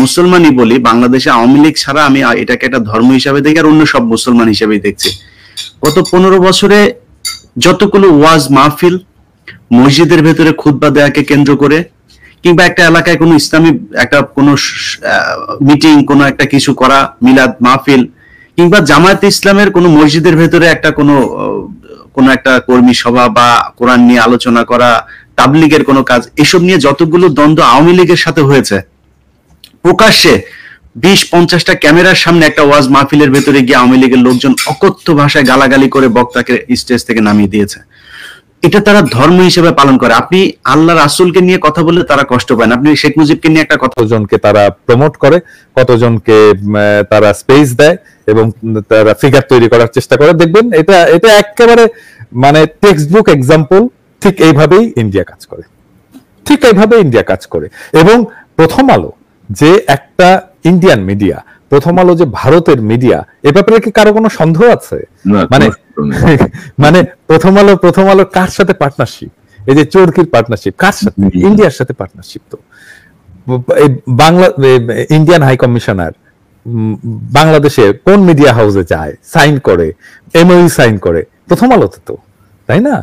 মুসলমানই বলি, বাংলাদেশে আওয়ামী লীগ ছাড়া আমি এটাকে একটা ধর্ম হিসাবে দেখি, আর অন্য সব মুসলমান হিসেবেই দেখছি। গত 15 বছরে যতগুলো ওয়াজ মাহফিল, মসজিদের ভেতরে খুতবা দেয়াকে কেন্দ্র করে, কিংবা একটা এলাকায় কোনো ইসলামী একটা কোনো মিটিং, কোনো একটা কিছু করা, মিলাদ মাহফিল, কিংবা জামায়াতে ইসলামের কোনো মসজিদের ভেতরে একটা কোনো একটা কর্মী সভা বা কোরআন নিয়ে আলোচনা করা, তাবলিগের কোনো কাজ, এসব নিয়ে যতগুলো দ্বন্দ্ব আওয়ামী লীগের সাথে হয়েছে, প্রকাশ্যে 20-50টা ক্যামেরার সামনে একটা ওয়াজ মাহফিলের ভেতরে গিয়ে আওয়ামী লীগের লোকজন অকথ্য ভাষায় গালাগালি করে বক্তাকে স্টেজ থেকে নামিয়ে দিয়েছে। এটা তারা ধর্ম হিসেবে পালন করে। আপনি আল্লাহ রাসূলকে নিয়ে কথা বললে তারা কষ্ট পায় না, আপনি শেখ মুজিবকে নিয়ে একটা কথা, কতজনকে তারা প্রমোট করে, কতজনকে তারা স্পেস দেয় এবং তারা ফিগার তৈরি করার চেষ্টা করে। দেখবেন এটা একেবারে মানে টেক্সট বুক এক্সাম্পল। ঠিক এইভাবেই ইন্ডিয়া কাজ করে, ঠিক এইভাবে ইন্ডিয়া কাজ করে। এবং প্রথম আলো যে একটা ইন্ডিয়ান মিডিয়া, প্রথম আলো যে ভারতের মিডিয়া, এ ব্যাপারে কি কারো কোনো সন্দেহ আছে? মানে প্রথম আলো কার সাথে পার্টনারশিপ? এই যে চরকির পার্টনারশিপ কার সাথে? ইন্ডিয়ার সাথে পার্টনারশিপ। তো বাংলা ইন্ডিয়ান হাই কমিশনার বাংলাদেশে কোন মিডিয়া হাউসে যায়, সাইন করে, এমওইউ সাইন করে? প্রথম আলোতে তো, তাই না?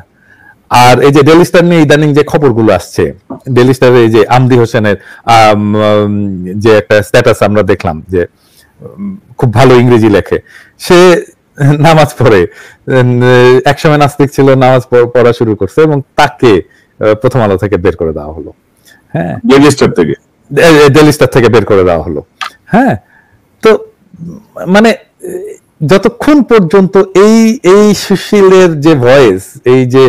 আর এই যে ডেইলি স্টার নিয়ে ইদানিং যে খবরগুলো আসছে, ডেইলি স্টারে এই যে আমদি হোসেনের যে একটা স্ট্যাটাস আমরা দেখলাম, যে খুব ভালো ইংরেজি লেখে, সে নামাজ পড়ে, একসময় নাস্তিক ছিল, নামাজ পড়া শুরু করছে এবং তাকে প্রথম আলো থেকে বের করে দেওয়া হলো। হ্যাঁ, ডেইলি স্টার থেকে বের করে দেওয়া হলো। হ্যাঁ, তো মানে যতক্ষণ পর্যন্ত এই সুশীলের যে ভয়েস, এই যে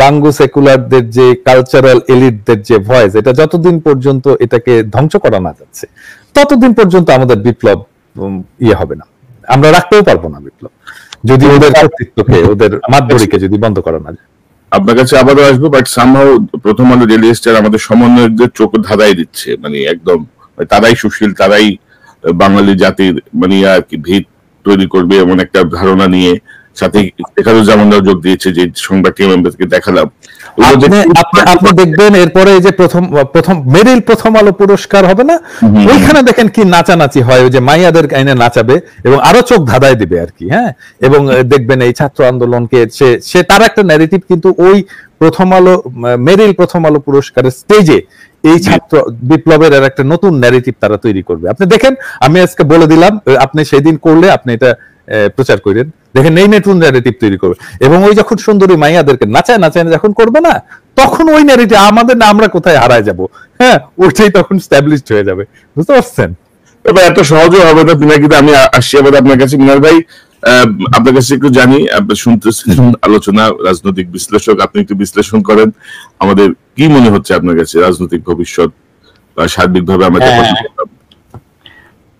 বাঙ্গু সেকুলারদের যে কালচারাল এলিটদের যে ভয়েস, এটা যতদিন পর্যন্ত এটাকে ধ্বংস করা না যাচ্ছে, ততদিন পর্যন্ত আমাদের বিপ্লব হবে না। আমরা রাখতেও পারবো না বিপ্লব, যদি ওদের কর্তৃত্বকে, ওদের মাতবরীকে যদি বন্ধ করা না যায়। আপনার কাছে আবারও আসবো, বাট সামহাও প্রথম আলো ডেইলি স্টার আমাদের সমন্বয়কদের চোখ ধাঁধাই দিচ্ছে। মানে একদম তারাই সুশীল, তারাই বাঙালি জাতির মানে আর কি ভিত তৈরি করবে এমন একটা ধারণা নিয়ে, সাথে ইফতেখারুজ্জামানরাও যোগ দিয়েছে, যে সংবাদটি আমাদেরকে দেখালাম। আপনি দেখবেন এরপরে যে প্রথম মেরিল প্রথম আলো পুরস্কার হবে না, ওইখানে দেখেন কি নাচানাচি হয়, ওই যে মাইয়াদের কাইনে নাচাবে এবং আরো চোখ ধাঁধায় দিবে আর কি। হ্যাঁ, এবং দেখবেন এই ছাত্র আন্দোলনকে সে তার একটা ন্যারেটিভ কিন্তু ওই প্রথম আলো মেরিল প্রথম আলো পুরস্কারের স্টেজে এই ছাত্র বিপ্লবের একটা নতুন ন্যারেটিভ তারা তৈরি করবে। আপনি দেখেন, আমি আজকে বলে দিলাম, আপনি সেদিন করলে আপনি এটা প্রচার করেন, দেখেন এই নতুন ন্যারেটিভ তৈরি করবে। এবং ওই যখন সুন্দরী মাইয়াদেরকে নাচায় যখন করবে না, তখন ওই ন্যারেটিভ আমাদের না, আমরা কোথায় হারায় যাব, হ্যাঁ, ওইটাই তখন স্ট্যাবলিশড হয়ে যাবে। বুঝতে পারছেন? তবে এত সহজে হবে না বিনা, কিন্তু আমি আসছি আবার আপনার কাছে। মিনার ভাই, আপনার কাছে একটু জানি, আপনি শুনতেছেন আলোচনা, রাজনৈতিক বিশ্লেষক, আপনি একটু বিশ্লেষণ করেন। আমাদের কি মনে হচ্ছে আপনার কাছে রাজনৈতিক ভবিষ্যৎ বা সার্বিকভাবে আমরা?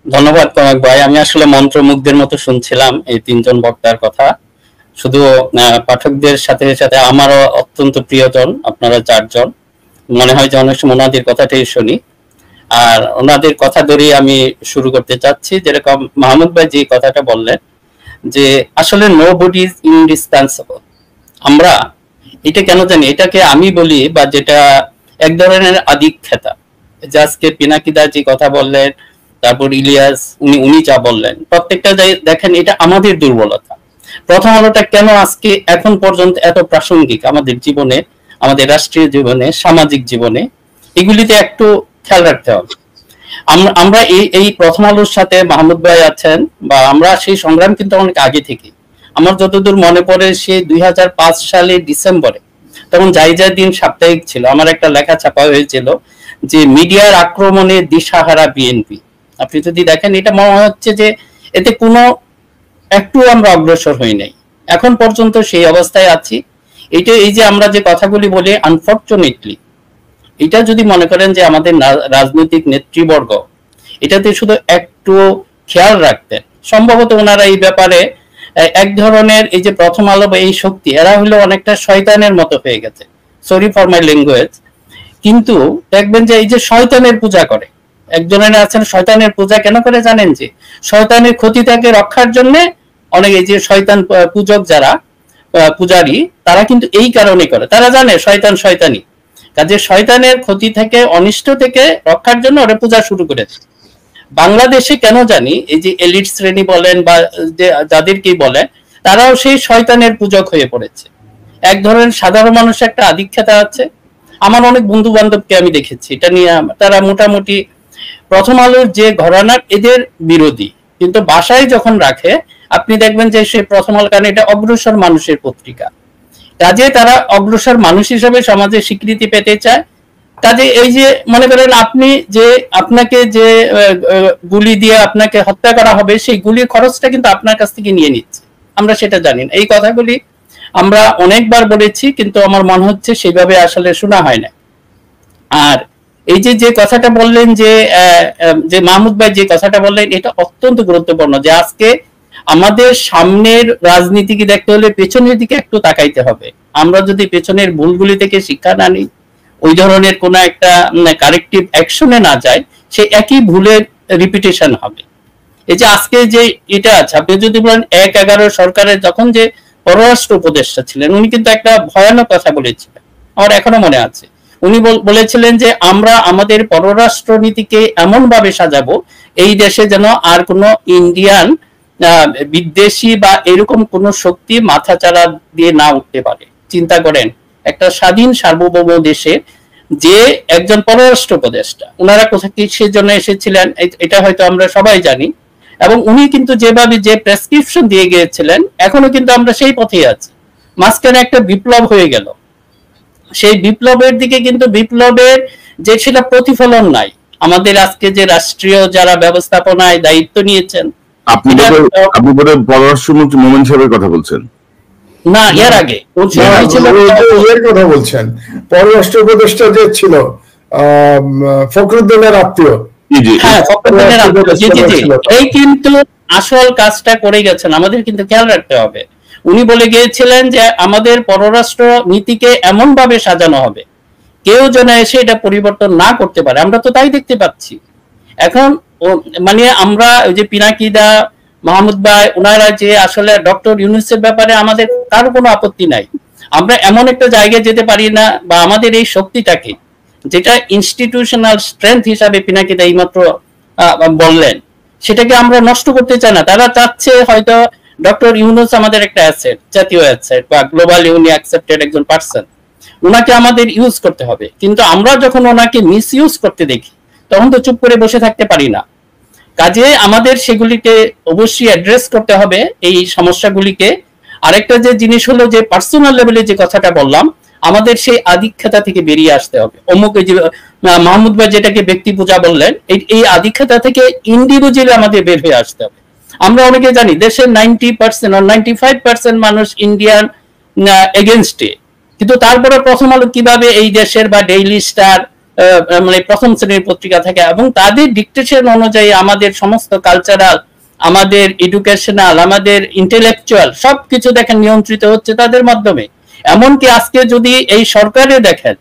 ধন্যবাদ কনক ভাই। আমি আসলে মন্ত্রমুগ্ধের মতো শুনছিলাম এই তিনজন বক্তার কথা। শুধু পাঠকদের সাথে সাথে আমারও অত্যন্ত প্রিয়জন আপনারা চারজন। মনে হয় যে অনেক সময় ওনাদের কথাটাই শুনি, আর ওনাদের কথা ধরেই আমি শুরু করতে চাচ্ছি। যেরকম মাহমুদ ভাই যে কথাটা বললেন, যে আসলে নোবডি ইজ ইনডিসপেন্সেবল। আমরা এটা কেন জানি, এটাকে আমি বলি, বা যেটা এক ধরনের আদিক্ষেতা। যে আজকে পিনাকিদা যে কথা বললেন, তারপর ইলিয়াস উনি যা বললেন, প্রত্যেকটা দেখেন এটা আমাদের দুর্বলতা। প্রথম আলোটা কেন আজকে এখন পর্যন্ত এত প্রাসঙ্গিক আমাদের জীবনে, আমাদের রাষ্ট্রীয় জীবনে, সামাজিক জীবনে, এগুলিতে একটু খেয়াল রাখতে হবে। আমরা এই প্রথম আলোর সাথে মাহমুদ ভাই আছেন, বা আমরা সেই সংগ্রাম কিন্তু অনেক আগে থেকে। আমার যতদূর মনে পড়ে, সে 2005 সালে ডিসেম্বরে, তখন যাই দিন সাপ্তাহিক ছিল, আমার একটা লেখা ছাপা হয়েছিল যে মিডিয়ার আক্রমণে দিশাহারা বিএনপি। আপনি যদি দেখেন, এটা মনে হচ্ছে যে এতে কোনো একটু আমরা অগ্রসর হই নাই, এখন পর্যন্ত সেই অবস্থায় আছি। এটা এই যে আমরা যে কথাগুলি বলি, আনফরচুনেটলি এটা যদি মনে করেন যে আমাদের রাজনৈতিক নেতৃবর্গ এটাতে শুধু একটু খেয়াল রাখতেন, সম্ভবত ওনারা এই ব্যাপারে এক ধরনের, এই যে প্রথম আলো বা এই শক্তি, এরা হলো অনেকটা শয়তানের মতো হয়ে গেছে, সরি ফর মাই ল্যাঙ্গুয়েজ। কিন্তু দেখবেন যে এই যে শয়তানের পূজা করে, একজনের আছেন শয়তানের পূজা কেন করে জানেন? যে শয়তানের ক্ষতি থেকে রক্ষার জন্য অনেক এই যে শয়তান পূজক যারা পূজারী, তারা কিন্তু এই কারণে করে, তারা জানে শয়তানি, কাজে শয়তানের ক্ষতি থেকে, অনিষ্ট থেকে রক্ষার জন্য ওরা পূজা শুরু করেছে। বাংলাদেশে কেন জানি এই যে এলিট শ্রেণী বলেন বা যে যাদেরকেই বলে, তারাও সেই শয়তানের পূজক হয়ে পড়েছে। এক ধরনের সাধারণ মানুষের একটা আধিক্যতা আছে। আমার অনেক বন্ধু বান্ধবকে আমি দেখেছি এটা নিয়ে, তারা মোটামুটি প্রথম আলোর যে ঘরানার এদের বিরোধী, কিন্তু বাসায় যখন রাখে আপনি দেখবেন যে সে প্রথম আলো, কারণ এটা অগ্রসর মানুষের পত্রিকা, কাজে তারা অগ্রসর মানুষ হিসেবে সমাজে স্বীকৃতি পেতে চায়। কাজে এই যে মনে করেন আপনি যে আপনাকে যে গুলি দিয়ে আপনাকে হত্যা করা হবে, সেই গুলির খরচটা কিন্তু আপনার কাছ থেকে নিয়ে নিচ্ছে, আমরা সেটা জানি না। এই কথাগুলি আমরা অনেকবার বলেছি, কিন্তু আমার মনে হচ্ছে সেইভাবে আসলে শোনা হয় না। আর এই যে যে কথাটা বললেন যে মাহমুদ ভাই যে কথাটা বললেন, এটা অত্যন্ত গুরুত্বপূর্ণ, যে আজকে আমাদের সামনের রাজনীতিকে দেখতে হলে পেছনের দিকে একটু তাকাইতে হবে। আমরা যদি পেছনের ভুলগুলি থেকে শিক্ষা না নিই, ওই ধরনের কোন একটা কারেক্টিভ অ্যাকশনে না যায়, সে একই ভুলের রিপিটেশন হবে। এই যে আজকে যে এটা আছে, আপনি যদি বলেন 1/11 সরকারের যখন যে পররাষ্ট্র উপদেষ্টা ছিলেন, উনি কিন্তু একটা ভয়ানক কথা বলেছিলেন, আমার এখনো মনে আছে। উনি বলেছিলেন যে আমরা আমাদের পররাষ্ট্র নীতিকে এমন ভাবে সাজাবো এই দেশে যেন আর কোনো ইন্ডিয়ান বিদেশি বা এরকম কোন শক্তি মাথাচাড়া দিয়ে না উঠতে পারে। চিন্তা করেন, একটা স্বাধীন সার্বভৌম দেশে যে একজন পররাষ্ট্র উপদেষ্টা, ওনারা কোথা কিসের জন্য এসেছিলেন এটা হয়তো আমরা সবাই জানি, এবং উনি কিন্তু যেভাবে যে প্রেসক্রিপশন দিয়ে গিয়েছিলেন, এখনো কিন্তু আমরা সেই পথেই আছি। মাঝখানে একটা বিপ্লব হয়ে গেল, সেই বিপ্লবের দিকে কিন্তু বিপ্লবের যে সেটা প্রতিফলন নাই। আমাদের আজকে যে রাষ্ট্রীয় যারা ব্যবস্থাপনায় দায়িত্ব নিয়েছেন, আপনি বোধহয় পররাষ্ট্রমন্ত্রী মোমেন সাহেবের কথা বলছেন না, এর আগে এর কথা বলছেন। পররাষ্ট্র উপদেষ্টা যে ছিল ফখরুদ্দিনের আত্মীয়, হ্যাঁ ফখরুদ্দিনের আত্মীয়, এই কিন্তু আসল কাজটা করে গেছেন। আমাদের কিন্তু খেয়াল রাখতে হবে, উনি বলে গিয়েছিলেন যে আমাদের পররাষ্ট্র নীতিকে এমন ভাবে সাজানো হবে কেউ যেন এসে এটা পরিবর্তন না করতে পারে। আমরা তো তাই দেখতে পাচ্ছি এখন। মানে আমরা ওই যে পিনাকিদা, মাহমুদ ভাই, ওনারা যে আসলে ডক্টর ইউনূসের ব্যাপারে আমাদের কারো কোনো আপত্তি নাই। আমরা এমন একটা জায়গায় যেতে পারি না, বা আমাদের এই শক্তিটাকে, যেটা ইনস্টিটিউশনাল স্ট্রেংথ হিসাবে পিনাকিদা এইমাত্র বললেন, সেটাকে আমরা নষ্ট করতে চাই না। তারা চাচ্ছে হয়তো ডক্টর ইউনূস আমাদের একটা অ্যাসেট, জাতীয় অ্যাসেট বা গ্লোবাল ইউনি অ্যাকসেপ্টেড একজন পার্সন, ওনাকে আমাদের ইউজ করতে হবে। কিন্তু আমরা যখন ওনাকে মিস ইউজ করতে দেখি, তখন তো চুপ করে বসে থাকতে পারি না। কাজে আমাদের সেগুলিকে অবশ্যই অ্যাড্রেস করতে হবে, এই সমস্যাগুলিকে। আরেকটা যে জিনিস হলো যে পার্সোনাল লেভেলে যে কথাটা বললাম, আমাদের সেই আধিক্যতা থেকে বেরিয়ে আসতে হবে। অমুক যে মাহমুদ ভাই যেটাকে ব্যক্তি পূজা বললেন, এই আধিক্যতা থেকে ইন্ডিভিজুয়ালি আমাদের বের হয়ে আসতে হবে। আমরা অনেকে জানি দেশের 90% or 95% মানুষ ইন্ডিয়ান এগেনস্টে, কিন্তু তারপরে প্রথম আলো কিভাবে এই দেশের বা ডেইলি স্টার মানে প্রথম শ্রেণীর পত্রিকা থাকে, এবং তাদের ডিকটেশন অনুযায়ী আমাদের সমস্ত কালচারাল, আমাদের এডুকেশনাল, আমাদের ইন্টেলেকচুয়াল সবকিছু দেখেন নিয়ন্ত্রিত হচ্ছে তাদের মাধ্যমে। এমনকি আজকে যদি এই সরকারে দেখেন,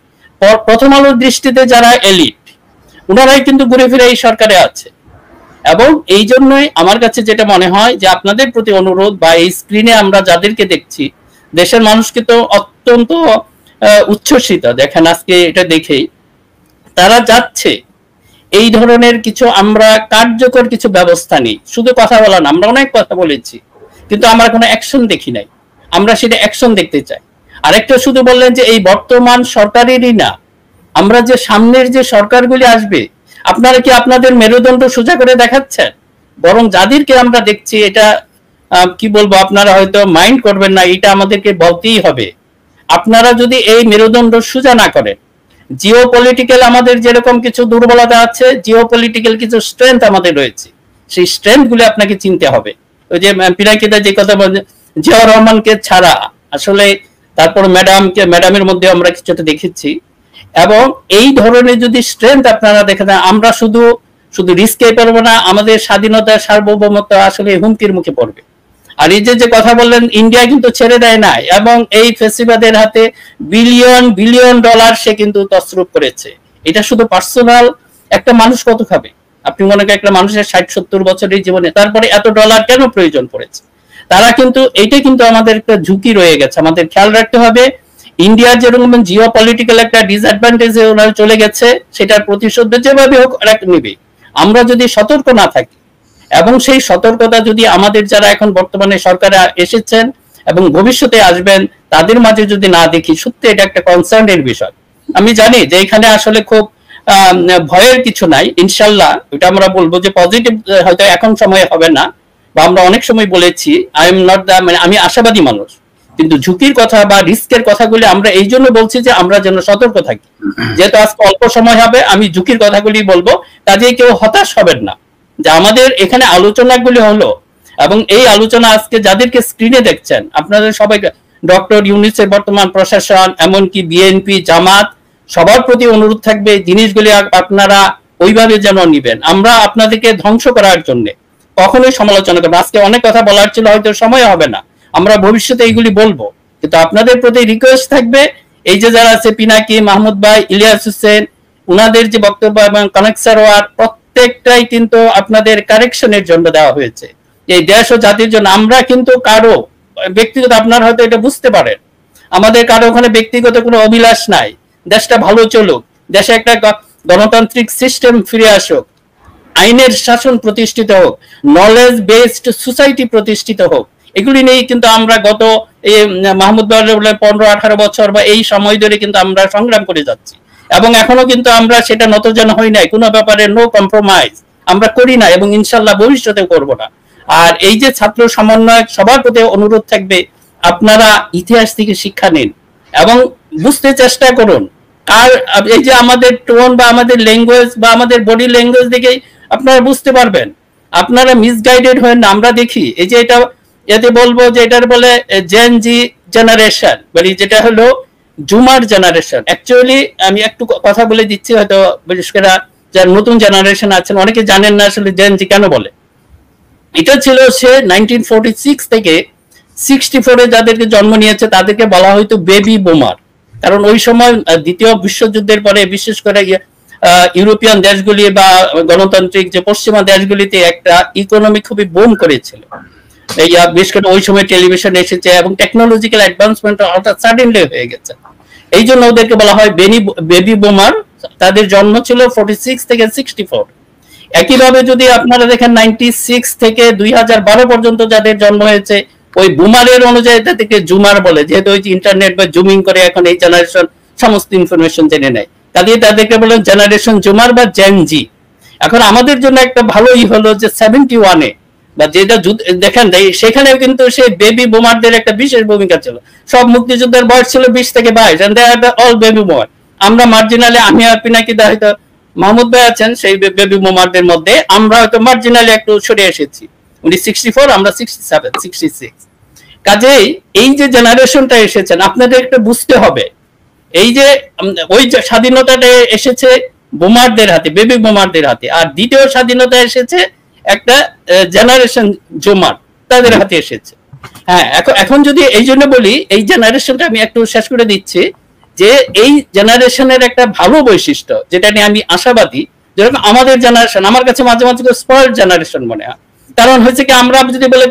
প্রথম আলোর দৃষ্টিতে যারা এলিট, ওনারাই কিন্তু ঘুরে ফিরে এই সরকারে আছে। এবং এই জন্যই আমার কাছে যেটা মনে হয় যে আপনাদের প্রতি অনুরোধ, বা এই স্ক্রিনে আমরা যাদেরকে দেখছি, দেশের মানুষকে তো অত্যন্ত উচ্ছ্বসিত দেখেন আজকে এটা দেখেই, তারা যাচ্ছে এই ধরনের কিছু আমরা কার্যকর কিছু ব্যবস্থা নেই। শুধু কথা বলা না, আমরা অনেক কথা বলেছি, কিন্তু আমরা কোনো অ্যাকশন দেখি নাই। আমরা সেটা অ্যাকশন দেখতে চাই। আরেকটা শুধু বললেন যে এই বর্তমান সরকারেরই না, আমরা যে সামনের যে সরকারগুলি আসবে, আপনারা কি আপনাদের মেরুদণ্ড সোজা করে দেখাচ্ছেন? বরং যাদেরকে আমরা দেখছি, এটা কি বলবো, আপনারা হয়তো মাইন্ড করবেন না, এটা আমাদেরকে বলতেই হবে। আপনারা যদি এই মেরুদণ্ড সোজা না করেন, জিও পলিটিক্যাল আমাদের যেরকম কিছু দুর্বলতা আছে, জিও পলিটিক্যাল কিছু স্ট্রেংথ আমাদের রয়েছে, সেই স্ট্রেংথ গুলি আপনাকে চিনতে হবে। ওই যে পিনাকিদা যে কথা বলে, জিয়াউর রহমানকে ছাড়া আসলে, তারপর ম্যাডামের মধ্যে আমরা কিছুটা দেখেছি। এবং এই ধরনের যদি স্ট্রেংথ আপনারা দেখেন, আমরা শুধু রিস্কে পারবো না, আমাদের স্বাধীনতা সার্বভৌমত্ব আসলে হুমকির মুখে পড়বে। আর এই যে কথা বললেন, ইন্ডিয়া কিন্তু ছেড়ে দেয় না, এবং এই ফেসিবাদের হাতে বিলিয়ন বিলিয়ন ডলার সে কিন্তু তছরূপ করেছে। এটা শুধু পার্সোনাল, একটা মানুষ কত খাবে? আপনি মনে করেন একটা মানুষের 60-70 বছরের জীবনে তারপরে এত ডলার কেন প্রয়োজন পড়েছে? তারা কিন্তু এইটা কিন্তু আমাদের একটা ঝুঁকি রয়ে গেছে, আমাদের খেয়াল রাখতে হবে। ইন্ডিয়ার যেরকম জিও পলিটিক্যাল একটা ডিসঅ্যাডভান্টেজে ওরা চলে গেছে, সেটার প্রতিশোধ যেভাবে হোক ওরা নেবে। আমরা যদি সতর্ক না থাকি এবং সেই সতর্কতা যদি আমাদের যারা এখন বর্তমানে সরকারে এসেছেন এবং ভবিষ্যতে আসবেন তাদের মাঝে যদি না দেখি, সত্যি এটা একটা কনসার্নের বিষয়। আমি জানি যে এখানে আসলে খুব ভয়ের কিছু নাই, ইনশাল্লাহ এটা আমরা বলবো যে পজিটিভ হয়তো এখন সময় হবে না, বা আমরা অনেক সময় বলেছি আই এম নট দা, মানে আমি আশাবাদী মানুষ, কিন্তু ঝুঁকির কথা বা রিস্কের কথাগুলি আমরা এই জন্য বলছি যে আমরা যেন সতর্ক থাকি। যেহেতু আজকে অল্প সময় হবে আমি ঝুঁকির কথাগুলি বলবো, কাজেই কেউ হতাশ হবেন না। যে আমাদের এখানে আলোচনাগুলি হলো, এবং এই আলোচনা আজকে যাদেরকে স্ক্রিনে দেখছেন আপনাদের সবাইকে, ডক্টর ইউনূসের বর্তমান প্রশাসন, এমনকি বিএনপি, জামাত, সবার প্রতি অনুরোধ থাকবে জিনিসগুলি আপনারা ওইভাবে যেন নিবেন। আমরা আপনাদেরকে ধ্বংস করার জন্য কখনোই সমালোচনা করবো। আজকে অনেক কথা বলার ছিল, হয়তো সময় হবে না, আমরা ভবিষ্যতে এইগুলি বলবো, কিন্তু আপনাদের প্রতি রিকোয়েস্ট থাকবে এই যে যারা আছে পিনাকি, মাহমুদ ভাই, ইলিয়াস হোসেন, উনাদের যে বক্তব্য এবং কনেক সারোয়ার, প্রত্যেকটাই কিন্তু আপনাদের কারেকশনের জন্য দেওয়া হয়েছে, এই দেশ ও জাতির জন্য। আমরা কিন্তু কারো ব্যক্তিগত, আপনারা হয়তো এটা বুঝতে পারেন, আমাদের কারো ওখানে ব্যক্তিগত কোনো অভিলাষ নাই, দেশটা ভালো চলুক, দেশে একটা গণতান্ত্রিক সিস্টেম ফিরে আসুক, আইনের শাসন প্রতিষ্ঠিত হোক, নলেজ বেসড সোসাইটি প্রতিষ্ঠিত হোক, এগুলি নিয়ে কিন্তু আমরা গত এই মাহমুদ ভাই 15-18 বছর বা এই সময় ধরে কিন্তু আমরা সংগ্রাম করে যাচ্ছি, এবং এখনো কিন্তু আমরা সেটা নতজান হই নাই, কোনো ব্যাপারে নো কম্প্রোমাইজ আমরা করি না, এবং ইনশাল্লাহ ভবিষ্যতেও করব না। আর এই যে ছাত্র সমন্বয়ক, সবার প্রতি অনুরোধ থাকবে আপনারা ইতিহাস থেকে শিক্ষা নিন এবং বুঝতে চেষ্টা করুন। আর এই যে আমাদের টোন বা আমাদের ল্যাঙ্গুয়েজ বা আমাদের বডি ল্যাঙ্গুয়েজ দেখেই আপনারা বুঝতে পারবেন, আপনারা মিসগাইডেড হয়ে না। আমরা দেখি এই যে এটা, এতে বলবো যে এটার বলে জেন জি জেনারেশন, মানে যেটা হলো জুমার জেনারেশন। অ্যাকচুয়ালি আমি একটু কথা বলে দিচ্ছি, হয়তো বিশেষ করে যারা নতুন জেনারেশন আছেন অনেকে জানেন না আসলে জেন জি কেন বলে। এটা ছিল সে 1946 থেকে 64-এ যাদেরকে জন্ম নিয়েছে তাদেরকে বলা হয়তো বেবি বুমার, কারণ ওই সময় দ্বিতীয় বিশ্বযুদ্ধের পরে বিশেষ করে ইউরোপিয়ান দেশগুলি বা গণতান্ত্রিক যে পশ্চিমা দেশগুলিতে একটা ইকোনমি খুবই বুম করেছিল। এই বিশেষ করে ওই সময় টেলিভিশন এসেছে এবং টেকনোলজিক্যাল অ্যাডভান্সমেন্ট হঠাৎ সাডেনলি হয়ে গেছে, এই জন্য ওদেরকে বলা হয় বেবি বুমার। তাদের জন্ম ছিল 46 থেকে 64। একইভাবে যদি আপনারা দেখেন 96 থেকে 2012 পর্যন্ত যাদের জন্ম হয়েছে ওই বুমারের অনুযায়ী তাদেরকে জুমার বলে, যেহেতু ওই ইন্টারনেট বা জুমিং করে এখন এই জেনারেশন সমস্ত ইনফরমেশন জেনে নেয়, কাজে তাদেরকে বলেন জেনারেশন জুমার বা জেন জি। এখন আমাদের জন্য একটা ভালোই হলো যে 71-এ বা যেটা দেখেন সেখানেও কিন্তু সেই বেবি বুমারদের একটা বিশেষ ভূমিকা ছিল। সব মুক্তিযুদ্ধের বয়স ছিল 20 থেকে 22, and they are all baby boomer. আমরা মার্জিনালি, আমি আর পিনাকি দা হয়তো মাহমুদ ভাই আছেন সেই বেবি বুমারদের মধ্যে, আমরা হয়তো মার্জিনালি একটু সরে এসেছি। উনি 64, আমরা 67, 66। কাজেই এই যে জেনারেশনটা এসেছেন আপনাদের একটা বুঝতে হবে, এই যে ওই স্বাধীনতাটা এসেছে বোমারদের হাতে, বেবি বোমারদের হাতে, আর দ্বিতীয় স্বাধীনতা এসেছে একটা জেনারেশন জুমার, তাদের হাতে এসেছে। হ্যাঁ, এখন যদি এই জন্য বলি এই জেনারেশনটা আমি একটু শেষ করে দিচ্ছি, যে এই জেনারেশনের একটা ভালো বৈশিষ্ট্য যেটা নিয়ে আমি আশাবাদী, যেরকম আমাদের জেনারেশন আমার কাছে মাঝে মাঝে স্পয়েলড জেনারেশন মনে হয়। কারণ হয়েছে কি, আমরা যদি বলে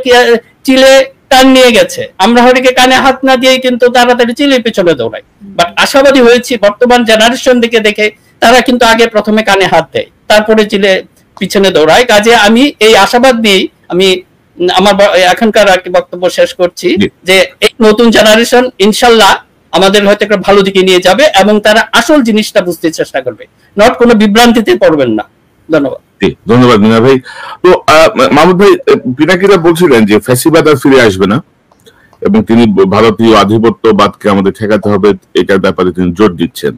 চিলে কান নিয়ে গেছে, আমরা হয়তো কানে হাত না দিয়ে কিন্তু তাড়াতাড়ি চিলের পিছনে দৌড়াই। বাট আশাবাদী হয়েছি বর্তমান জেনারেশন দিকে দেখে তারা কিন্তু আগে প্রথমে কানে হাত দেয়, তারপরে চিলে পিছনে দৌড়ায়। কাজে আমি এই আশাবাদ দিয়েই আমি আমার এখনকার বক্তব্য শেষ করছি, যে এই নতুন জেনারেশন ইনশাল্লাহ আমাদের হয়তো একটা ভালো দিকে নিয়ে যাবে এবং তারা আসল জিনিসটা বুঝতে চেষ্টা করবে, নট কোনো বিভ্রান্তিতে পড়বেন না। ধন্যবাদ। ধন্যবাদ মিনা ভাই। তো মাহমুদ ভাই, পিনাকিরা বলছিলেন যে ফ্যাসিবাদ আর ফিরে আসবে না এবং তিনি ভারতীয় আধিপত্যবাদকে আমাদের ঠেকাতে হবে, এটার ব্যাপারে তিনি জোর দিচ্ছেন।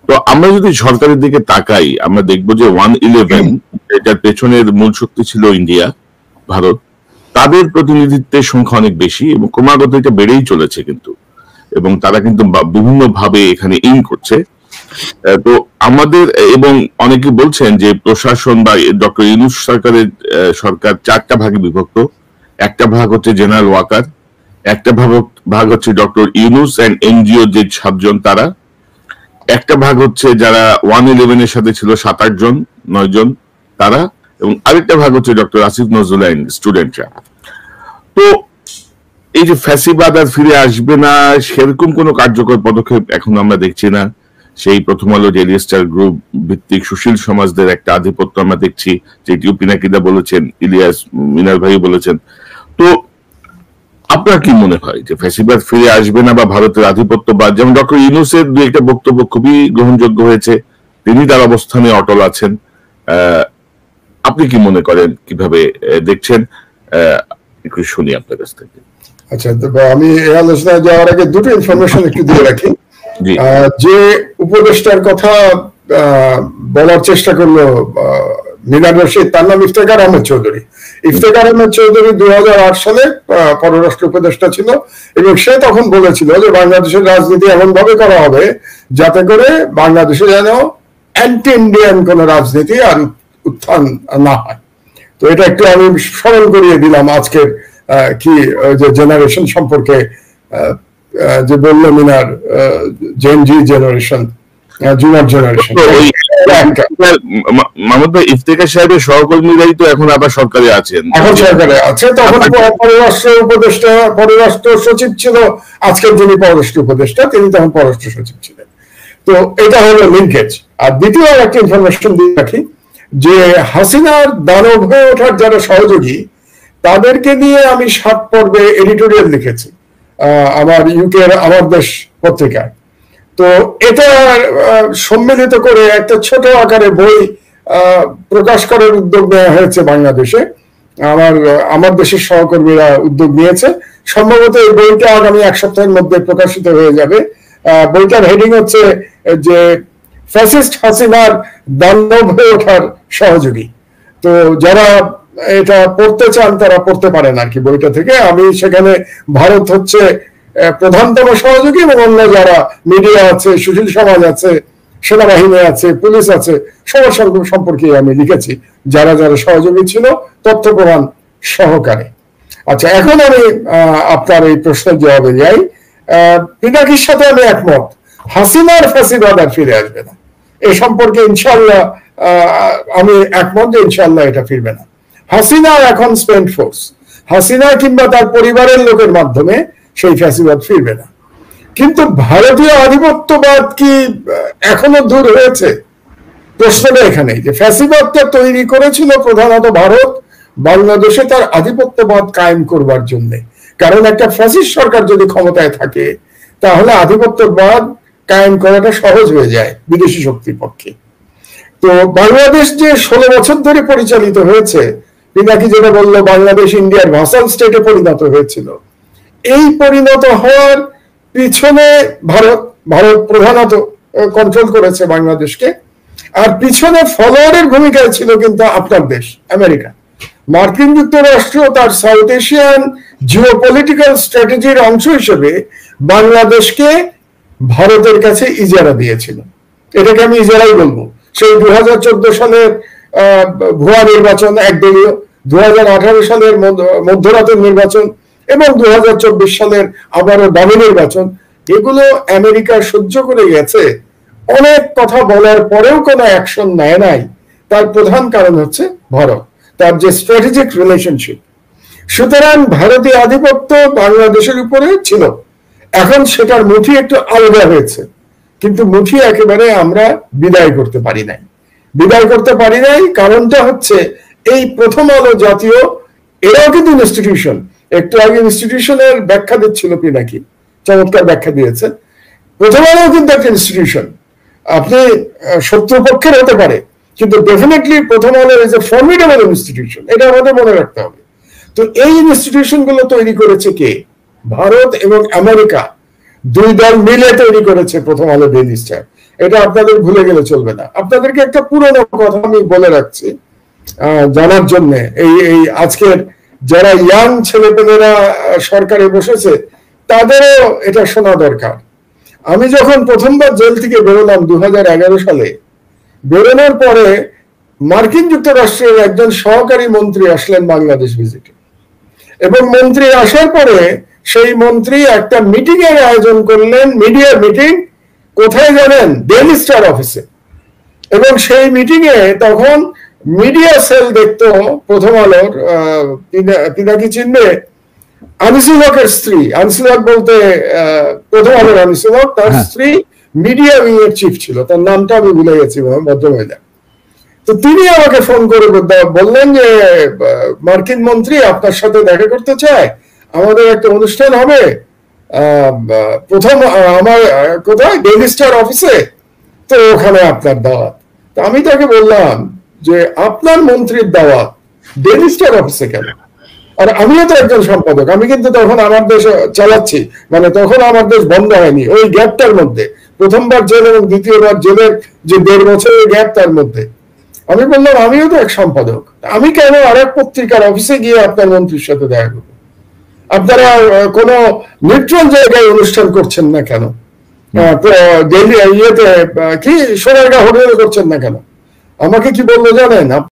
তো আমরা যদি সরকারের দিকে তাকাই আমরা দেখবো যে 111 এটার পেছনের মূল শক্তি ছিল ইন্ডিয়া, ভারত, তাদের প্রতিনিধিত্বের সংখ্যা অনেক বেশি এবং ক্রমাগত এটা বেড়েই চলেছে কিন্তু, এবং তারা কিন্তু বিভিন্ন ভাবে এখানে ইন করছে। তো আমাদের এবং অনেকে বলছেন যে প্রশাসন বা ডক্টর ইউনূস সরকার 4টা ভাগে বিভক্ত। একটা ভাগ হচ্ছে জেনারেল ওয়াকার, একটা ভাগ হচ্ছে ডক্টর ইউনূস এন্ড এনজিও যে 7 জন তারা, একটা ভাগ হচ্ছে যারা 111 এর সাথে ছিল 7-8 জন 9 জন তারা, এবং আরেকটা ভাগ হচ্ছে ডক্টর আসিফ নজরুল স্টুডেন্টরা। তো এই যে ফ্যাসিবাদ আর ফিরে আসবে না সেরকম কোনো কার্যকর পদক্ষেপ এখন আমরা দেখছি না। সেই প্রথম আলো ডেইলি স্টার গ্রুপ ভিত্তিক সুশীল সমাজদের একটা আধিপত্য আমরা দেখছি, যেটিও পিনাকিদা বলেছেন, ইলিয়াস মিনার ভাই বলেছেন। তো আপনার কি মনে হয় যে ফ্যাসিবাদ ফিরে আসবে না বা ভারতের আধিপত্যবাদ, যেমন ডক্টর ইউনূসের দুই একটা বক্তব্য খুবই গ্রহণযোগ্য হয়েছে, তিনি তার অবস্থানে অটল আছেন, আপনি কি মনে করেন, কিভাবে দেখছেন, একটু শুনি আপনার কাছ থেকে। আচ্ছা, আমি এই আলোচনায় যাওয়ার আগে দুটো ইনফরমেশন একটু দিয়ে রাখি। যে উপদেষ্টার কথা বলার চেষ্টা করলো মিনার রশিদ, তার নাম ইফতেখার আহমেদ চৌধুরী। ইফতেখার আহমেদ চৌধুরী 2008 সালে পররাষ্ট্র উপদেষ্টা ছিল এবং সে তখন বলেছিল যে বাংলাদেশের রাজনীতি এমন ভাবে করা হবে যাতে করে বাংলাদেশে যেন অ্যান্টি ইন্ডিয়ান কোন রাজনীতি আর উত্থান না হয়। তো এটা একটু আমি স্মরণ করিয়ে দিলাম আজকের কি যে জেনারেশন সম্পর্কে যে বললো মিনার, জেন জি জেনারেশন, জুনিয়র জেনারেশন। মাহমুদ ভাই, ইফতেখার সাহেবের সহকর্মীরাই তো এখন আবার সরকারে আছেন, এখন সরকারে আছে। তখন পররাষ্ট্র উপদেষ্টা, পররাষ্ট্র সচিব ছিল আজকের যিনি পররাষ্ট্র উপদেষ্টা, তিনি তখন পররাষ্ট্র সচিব ছিলেন। তো এটা হলো লিঙ্কেজ। আর দ্বিতীয় একটা ইনফরমেশন দিয়ে রাখি যে হাসিনার দানব হয়ে ওঠার যারা সহযোগী, তাদেরকে নিয়ে আমি 7 পর্বে এডিটোরিয়াল লিখেছি আমার ইউকের আমার দেশ পত্রিকায়। তো এটা সম্মিলিত করে একটা ছোট আকারে বই প্রকাশ করার উদ্যোগ নেওয়া হয়েছে বাংলাদেশে। আমার দেশের সহকর্মীরা উদ্যোগ নিয়েছে। সম্ভবত এই বইটা আগামী 1 সপ্তাহের মধ্যে প্রকাশিত হয়ে যাবে। বইটার হেডিং হচ্ছে যে ফ্যাসিস্ট হাসিনার দানব হয়ে ওঠার সহযোগী। তো যারা এটা পড়তে চান তারা পড়তে পারেন আর কি বইটা থেকে। আমি সেখানে ভারত হচ্ছে প্রধানতম সহযোগী এবং অন্য যারা মিডিয়া আছে, সুশীল সমাজ আছে, সেনাবাহিনী আছে, পুলিশ আছে, সবার সম্পর্কে আমি লিখেছি, যারা যারা সহযোগী ছিল তথ্য প্রমাণ সহকারে। আচ্ছা, এখন আমি আপনার এই প্রশ্নের জবাবে যাই। পিনাকির সাথে আমি একমত, হাসিনার ফ্যাসিবাদ আর ফিরে আসবে না। এ সম্পর্কে ইনশাল্লাহ আমি একমত যে ইনশাল্লাহ এটা ফিরবে না। হাসিনা এখন স্পেন্ড ফোর্স, হাসিনা কিংবা তার পরিবারের লোকের মাধ্যমে সেই ফ্যাসিবাদ ফিরবে না। কিন্তু ভারতীয় আধিপত্যবাদ কি এখনো দূর হয়েছে? প্রশ্নটা এখানেই যে ফ্যাসিবাদটা তৈরি করেছিল প্রধানত ভারত বাংলাদেশে তার আধিপত্যবাদ কায়েম করবার জন্য। কারণ একটা ফ্যাসিস্ট সরকার যদি ক্ষমতায় থাকে তাহলে আধিপত্যবাদ কায়েম করাটা সহজ হয়ে যায় বিদেশি শক্তির পক্ষে। তো বাংলাদেশ যে 16 বছর ধরে পরিচালিত হয়েছে, পিনাকি যেটা বললো বাংলাদেশ ইন্ডিয়ার ভাসাল স্টেটে পরিণত হয়েছিল, এই পরিণত হওয়ার পিছনে ভারত প্রধানত কন্ট্রোল করেছে বাংলাদেশকে। আর পিছনে ফলোয়ারের ভূমিকায় ছিল কিন্তু আপনার দেশ আমেরিকা। মার্কিন যুক্তরাষ্ট্র তার সাউথ এশিয়ান জিওপলিটিক্যাল স্ট্র্যাটেজির অংশ হিসেবে বাংলাদেশকে ভারতের কাছে ইজারা দিয়েছিল। এটাকে আমি ইজারাই বলবো। সেই 2014 সালের ভুয়া নির্বাচন একদলীয়, 2018 সালের মধ্যরাতের নির্বাচন এবং 2024 সালের আবারও দামি নির্বাচন, এগুলো আমেরিকা সহ্য করে গেছে। অনেক কথা বলার পরেও কোনো অ্যাকশন নেয় নাই। তার প্রধান কারণ হচ্ছে ভারত, তার যে স্ট্র্যাটেজিক রিলেশনশিপ। সুতরাং ভারতীয় আধিপত্য বাংলাদেশের উপরে ছিল, এখন সেটার মুঠি একটু আলাদা হয়েছে, কিন্তু মুঠি একেবারে আমরা বিদায় করতে পারি নাই। কারণটা হচ্ছে এই প্রথম আলো জাতীয়, এরাও কিন্তু ইনস্টিটিউশন। একটু আগে ইনস্টিটিউশনের ব্যাখ্যা দিচ্ছিল পিনাকি, চমৎকার ব্যাখ্যা দিয়েছেন। প্রথম আলো কিন্তু একটা ইনস্টিটিউশন। আপনি শত্রুপক্ষের হতে পারে, কিন্তু ডেফিনেটলি প্রথম আলো ইজ এ ফর্মিডেবল ইনস্টিটিউশন, এটা আমাদের মনে রাখতে হবে। তো এই ইনস্টিটিউশন গুলো তৈরি করেছে কে? ভারত এবং আমেরিকা, দুই দল মিলে তৈরি করেছে প্রথম আলো ডেইলি স্টার। এটা আপনাদের ভুলে গেলে চলবে না। আপনাদেরকে একটা পুরনো কথা আমি বলে রাখছি জানার জন্য, এই আজকের যারা ইয়াং ছেলেপেলেরা সরকারে বসেছে তাদেরও এটা শোনা দরকার। আমি যখন প্রথমবার জেল থেকে বেরোলাম 2011 সালে, বেরোনোর পরে মার্কিন যুক্তরাষ্ট্রের একজন সহকারী মন্ত্রী আসলেন বাংলাদেশ ভিজিটে, এবং মন্ত্রী আসার পরে সেই মন্ত্রী একটা মিটিং এর আয়োজন করলেন, মিডিয়া মিটিং। কোথায় জানেন? ডেইলি স্টার অফিসে। এবং সেই মিটিং এ তখন মিডিয়া সেল দেখতো প্রথম আলোর, পিনাকি চিনবে, আনিসুল হকের স্ত্রী, আনিসুল হক বলতে প্রথম আলোর আনিসুল হক, তার স্ত্রী মিডিয়া উইং এর চিফ ছিল, তার নামটা আমি ভুলে গেছি ভদ্রমহিলা। তো তিনি আমাকে ফোন করে বললেন যে মার্কিন মন্ত্রী আপনার সাথে দেখা করতে চায়, আমাদের একটা অনুষ্ঠান হবে প্রথম আমার কোথায় ডেইলি স্টার অফিসে, তো ওখানে আপনার দাওয়াত। তো আমি তাকে বললাম যে আপনার মন্ত্রীর দাওয়াত ডেইলি স্টার অফিসে কেন? আর আমিও তো একজন সম্পাদক, আমি কিন্তু তখন আমার দেশ চালাচ্ছি, মানে তখন আমার দেশ বন্ধ হয়নি, ওই গ্যাপটার মধ্যে প্রথমবার জেল এবং দ্বিতীয়বার জেলের যে 1.5 বছরের গ্যাপ তার মধ্যে আমি বললাম আমিও তো এক সম্পাদক, আমি কেন আর এক পত্রিকার অফিসে গিয়ে আপনার মন্ত্রীর সাথে দেখা করবো? আপনারা কোনো নিউট্রাল জায়গায় অনুষ্ঠান করছেন না কেন? ইয়েতে কি সোনারগাঁ হোটেলে করছেন না কেন? আমাকে কি বললো জানেন?